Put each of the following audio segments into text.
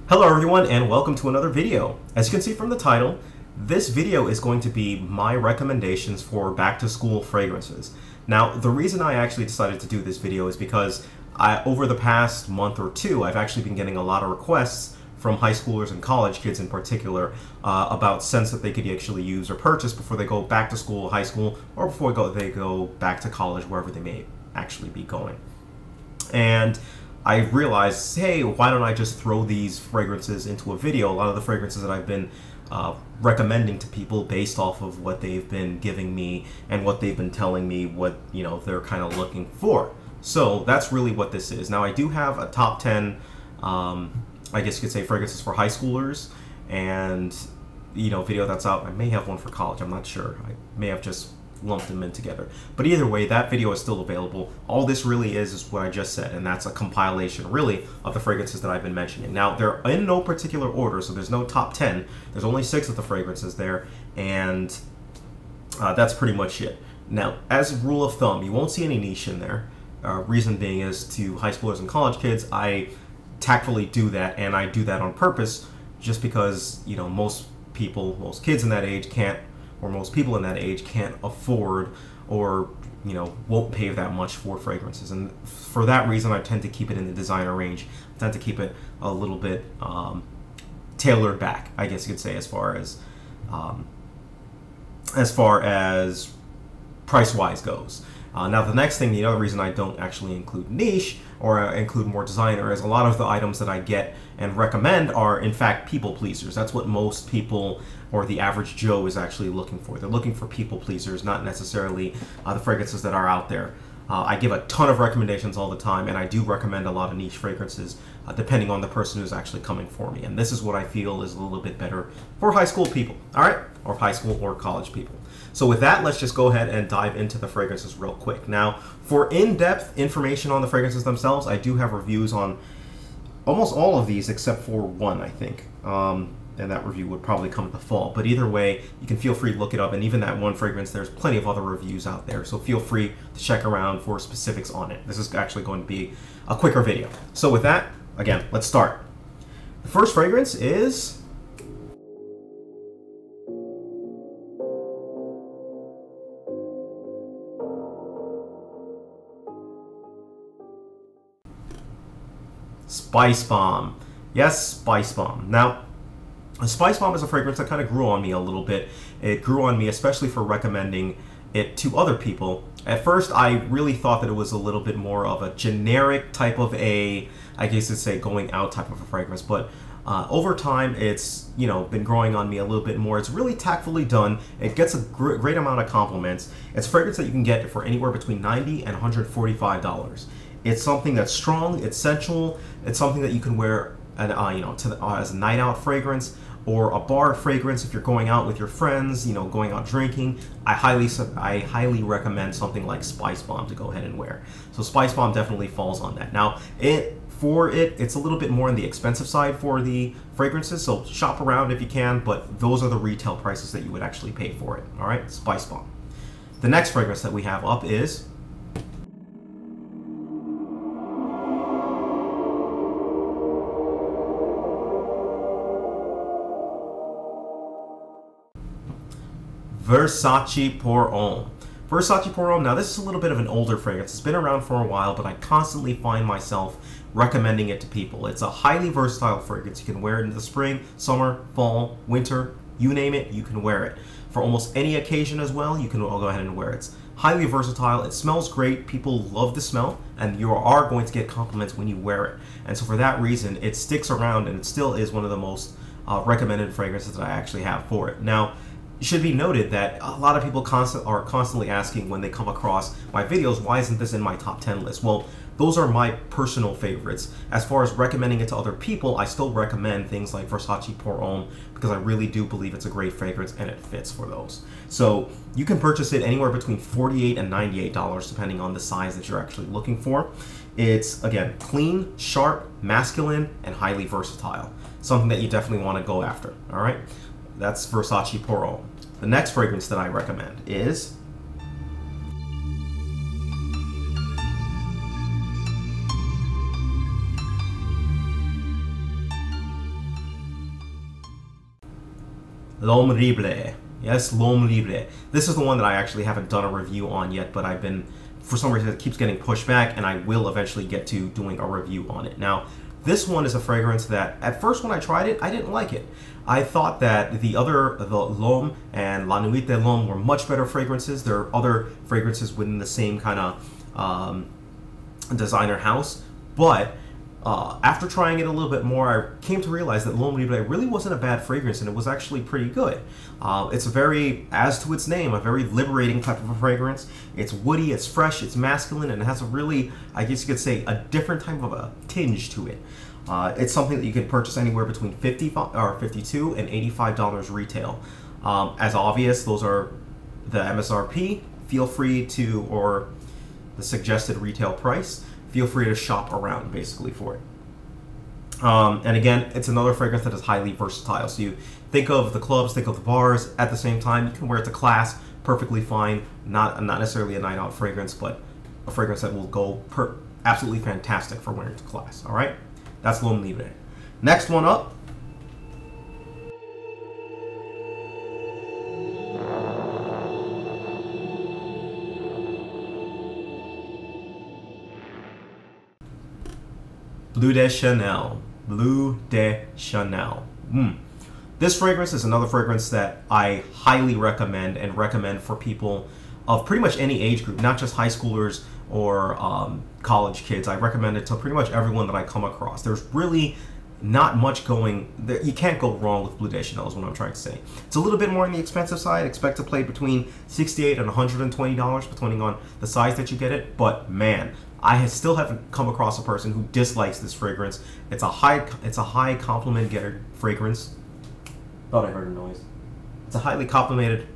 Hello everyone and welcome to another video. As you can see from the title, this video is going to be my recommendations for back to school fragrances. Now, the reason I actually decided to do this video is because over the past month or two, I've actually been getting a lot of requests from high schoolers and college kids in particular about scents that they could actually use or purchase before they go back to school, high school, or before they go back to college, wherever they may actually be going. And I realized, hey, why don't I just throw these fragrances into a video? A lot of the fragrances that I've been recommending to people based off of what they've been giving me and what they've been telling me what, they're kind of looking for. So that's really what this is. Now, I do have a top 10, I guess you could say, fragrances for high schoolers, and, video that's out. I may have one for college. I'm not sure. I may have just lumped them in together. But either way, that video is still available. All this really is what I just said, and that's a compilation, really, of the fragrances that I've been mentioning. Now, they're in no particular order, so there's no top 10. There's only 6 of the fragrances there, and that's pretty much it. Now, as a rule of thumb, you won't see any niche in there. Reason being is, to high schoolers and college kids, I tactfully do that, and I do that on purpose, just because, most kids in that age can't, or most people in that age can't afford or won't pay that much for fragrances, and for that reason I tend to keep it in the designer range. I tend to keep it a little bit tailored back, I guess you could say, as far as price wise goes. Now, the next thing, the other reason I don't actually include niche or include more designer is a lot of the items that I get and recommend are, in fact, people pleasers. That's what most people, or the average Joe, is actually looking for. They're looking for people pleasers, not necessarily the fragrances that are out there. I give a ton of recommendations all the time, and I do recommend a lot of niche fragrances depending on the person who's actually coming for me. And this is what I feel is a little bit better for high school people, all right? Or high school or college people. So with that, let's just go ahead and dive into the fragrances real quick. Now, for in-depth information on the fragrances themselves, I do have reviews on almost all of these except for one, I think. And that review would probably come in the fall. But either way, you can feel free to look it up. And even that one fragrance, there's plenty of other reviews out there. So feel free to check around for specifics on it. This is actually going to be a quicker video. So with that, again, let's start. The first fragrance is Spicebomb. Yes, Spicebomb. Now, Spicebomb is a fragrance that kind of grew on me a little bit. It grew on me especially for recommending it to other people. At first, I really thought that it was a little bit more of a generic type of I guess you'd say, going out type of a fragrance. But over time, it's been growing on me a little bit more. It's really tactfully done. It gets a great amount of compliments. It's a fragrance that you can get for anywhere between $90 and $145. It's something that's strong, it's sensual, it's something that you can wear as a night out fragrance or a bar fragrance if you're going out with your friends, going out drinking. I highly recommend something like Spicebomb to go ahead and wear. So Spicebomb definitely falls on that. Now, it's a little bit more on the expensive side for the fragrances, so shop around if you can, but those are the retail prices that you would actually pay for it. All right, Spicebomb. The next fragrance that we have up is Versace Pour Homme. Versace Pour Homme, now this is a little bit of an older fragrance. It's been around for a while, but I constantly find myself recommending it to people. It's a highly versatile fragrance. You can wear it in the spring, summer, fall, winter, you name it, you can wear it. For almost any occasion as well, you can go ahead and wear it. It's highly versatile, it smells great, people love the smell, and you are going to get compliments when you wear it. And so for that reason, it sticks around, and it still is one of the most recommended fragrances that I actually have for it. Now, it should be noted that a lot of people are constantly asking when they come across my videos, why isn't this in my top 10 list? Well, those are my personal favorites. As far as recommending it to other people, I still recommend things like Versace Pour Homme because I really do believe it's a great fragrance and it fits for those. So you can purchase it anywhere between $48 and $98 depending on the size that you're actually looking for. It's, again, clean, sharp, masculine, and highly versatile. Something that you definitely want to go after, all right? That's Versace Pour Homme. The next fragrance that I recommend is L'Homme Libre. Yes, L'Homme Libre. This is the one that I actually haven't done a review on yet, but I've been, for some reason, it keeps getting pushed back, and I will eventually get to doing a review on it. Now, this one is a fragrance that, at first when I tried it, I didn't like it. I thought that the L'Homme and La Nuit de l'Homme were much better fragrances. There are other fragrances within the same kind of designer house, but after trying it a little bit more, I came to realize that L'Homme Libre really wasn't a bad fragrance, and it was actually pretty good. It's a very, as to its name, a very liberating type of a fragrance. It's woody, it's fresh, it's masculine, and it has a really, I guess you could say, a different type of a tinge to it. It's something that you can purchase anywhere between $52 and $85 retail. As obvious, those are the MSRP. Feel free to, or the suggested retail price. Feel free to shop around, basically, for it. And again, it's another fragrance that is highly versatile. So you think of the clubs, think of the bars at the same time. You can wear it to class perfectly fine. Not necessarily a night out fragrance, but a fragrance that will go absolutely fantastic for wearing to class. All right, that's L'Homme Libre. Next one up. Bleu de Chanel. Bleu de Chanel. This fragrance is another fragrance that I highly recommend, and recommend for people of pretty much any age group, not just high schoolers or college kids. I recommend it to pretty much everyone that I come across. There's really not much going, you can't go wrong with Bleu de Chanel is what I'm trying to say. It's a little bit more on the expensive side. Expect to play between $68 and $120 depending on the size that you get it, but man, I still haven't come across a person who dislikes this fragrance. It's a high compliment getter fragrance. Thought I heard a noise. It's a highly complimented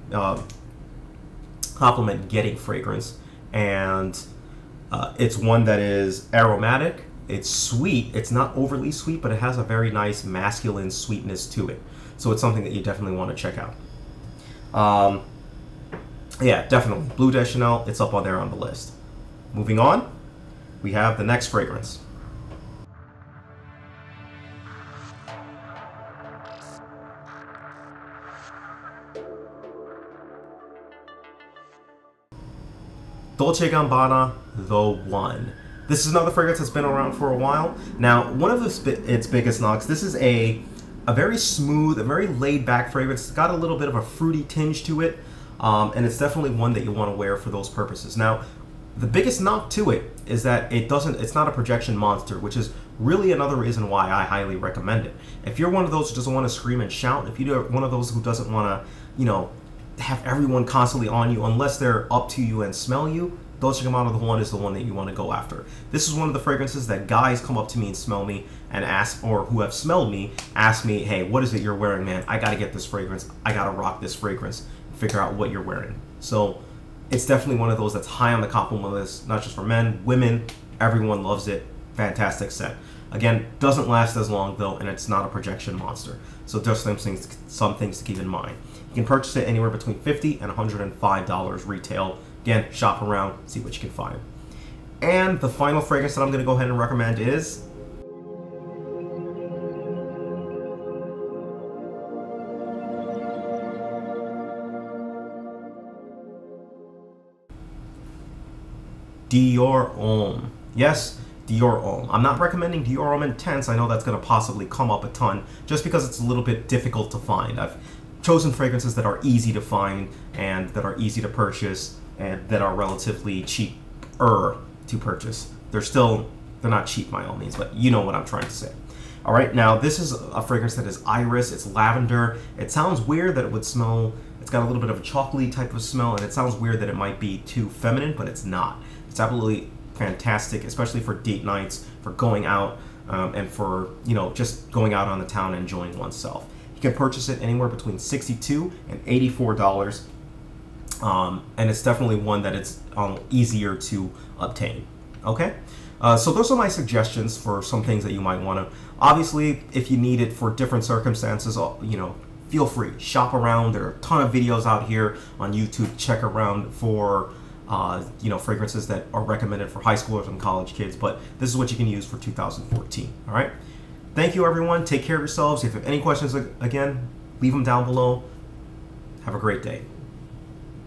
compliment getting fragrance, and it's one that is aromatic. It's sweet. It's not overly sweet, but it has a very nice masculine sweetness to it. So it's something that you definitely want to check out. Yeah, definitely. Bleu de Chanel, it's up on there on the list. Moving on, we have the next fragrance. Dolce & Gabbana The One. This is another fragrance that's been around for a while. Now, one of its biggest knocks, this is a very smooth, a very laid-back fragrance. It's got a little bit of a fruity tinge to it, and it's definitely one that you want to wear for those purposes. Now, the biggest knock to it is that it's not a projection monster, which is really another reason why I highly recommend it. If you're one of those who doesn't want to scream and shout, if you're one of those who doesn't want to, you know, have everyone constantly on you unless they're up to you and smell you, Dolce & Gabbana The One is the one that you want to go after. This is one of the fragrances that guys come up to me and smell me and ask, or who have smelled me, ask me, hey, what is it you're wearing, man? I got to get this fragrance. I got to rock this fragrance. Figure out what you're wearing. So it's definitely one of those that's high on the compliment list, not just for men, women, everyone loves it. Fantastic scent. Again, doesn't last as long though, and it's not a projection monster. So just some things to keep in mind. You can purchase it anywhere between $50 and $105 retail. Again, shop around, see what you can find. And the final fragrance that I'm going to go ahead and recommend is Dior Homme. Yes, Dior Homme. I'm not recommending Dior Homme Intense. I know that's going to possibly come up a ton just because it's a little bit difficult to find. I've chosen fragrances that are easy to find and that are easy to purchase and that are relatively cheaper to purchase. They're not cheap by all means, but you know what I'm trying to say. All right, now this is a fragrance that is iris, it's lavender. It sounds weird that it would smell, it's got a little bit of a chocolatey type of smell, and it sounds weird that it might be too feminine, but it's not. It's absolutely fantastic, especially for date nights, for going out, and for, you know, just going out on the town and enjoying oneself. You can purchase it anywhere between $62 and $84. And it's definitely one that it's easier to obtain. Okay, so those are my suggestions for some things that you might want to. Obviously, if you need it for different circumstances, you know, feel free, shop around. There are a ton of videos out here on YouTube. Check around for you know, fragrances that are recommended for high schoolers and college kids. But this is what you can use for 2014. All right. Thank you, everyone. Take care of yourselves. If you have any questions, again, leave them down below. Have a great day.